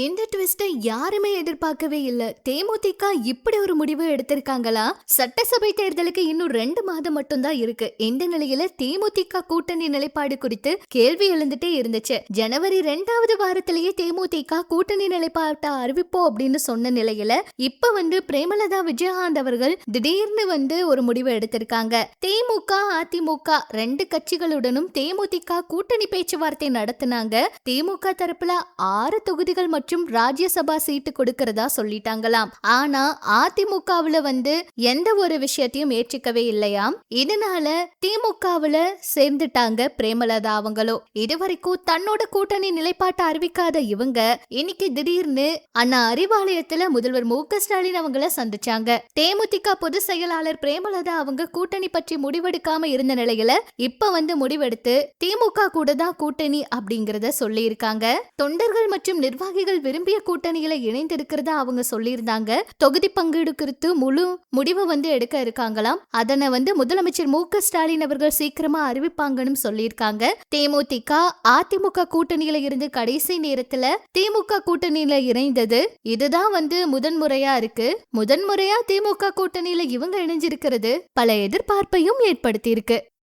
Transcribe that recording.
இந்த ட்விஸ்ட யாருமே எதிர்பார்க்கவே இல்ல. தேமுதிக இப்படி ஒரு முடிவு எடுத்திருக்காங்களா? சட்டசபை தேர்தலுக்கு இன்னும் 2 மாதம் மட்டும் தான் இருக்கு. இந்த நிலையில தேமுதிக கூட்டணி நிலைப்பாடு குறித்து கேள்வி எழுந்துட்டே இருந்துச்சு. ஜனவரி 2வது வாரத்திலேயே தேமுதிக கூட்டணி நிலைப்பாட்டை அறிவிப்போம் அப்படின்னு சொன்ன நிலையில இப்ப பிரேமலதா விஜயகாந்த் அவர்கள் திடீர்னு ஒரு முடிவு எடுத்திருக்காங்க. திமுக அதிமுக 2 கட்சிகளுடனும் தேமுதிக கூட்டணி பேச்சுவார்த்தை நடத்தினாங்க. திமுக தரப்புல 6 தொகுதிகள் மற்றும் ராஜ்யசபா சீட்டு கொடுக்கறதா சொல்லிட்டாங்களாம். ஆனா அதிமுகவுல எந்த ஒரு விஷயத்தையும் ஏற்றுக்கவே இல்லையாம். இதனால திமுகவுல சேர்ந்துட்டாங்க பிரேமலதா அவங்களோ. இதுவரைக்கும் தன்னோட கூட்டணி நிலைப்பாட்டை அறிவிக்காத இவங்க இன்னைக்கு திடீர்னு அண்ணா அறிவாலயத்துல முதல்வர் மு.க. ஸ்டாலின் அவங்கள சந்திச்சாங்க. தேமுதிக பொதுச் செயலாளர் பிரேமலதா அவங்க கூட்டணி பற்றி முடிவெடுக்காம இருந்த நிலையில இப்ப முடிவெடுத்து திமுக கூட தான் கூட்டணி அப்படிங்கறத சொல்லி இருக்காங்க. தொண்டர்கள் மற்றும் நிர்வாகிகள் விரும்பிய கூட்டணியில இணைந்திருக்கிறதா அவங்க சொல்லியிருந்தாங்க. தொகுதி பங்கீடு குறித்து முழு முடிவு எடுக்க இருக்காங்களாம். அதனை முதலமைச்சர் மு.க. ஸ்டாலின் அவர்கள் சீக்கிரமா அறிவிப்பாங்கன்னு சொல்லியிருக்காங்க. தேமுதிக அதிமுக கூட்டணியில இருந்து கடைசி நேரத்துல திமுக கூட்டணியில இணைந்தது இதுதான் முதன்முறையா இருக்கு. முதன்முறையா திமுக கூட்டணியில இவங்க இணைஞ்சிருக்கிறது பல எதிர்பார்ப்பையும் ஏற்படுத்தி இருக்கு.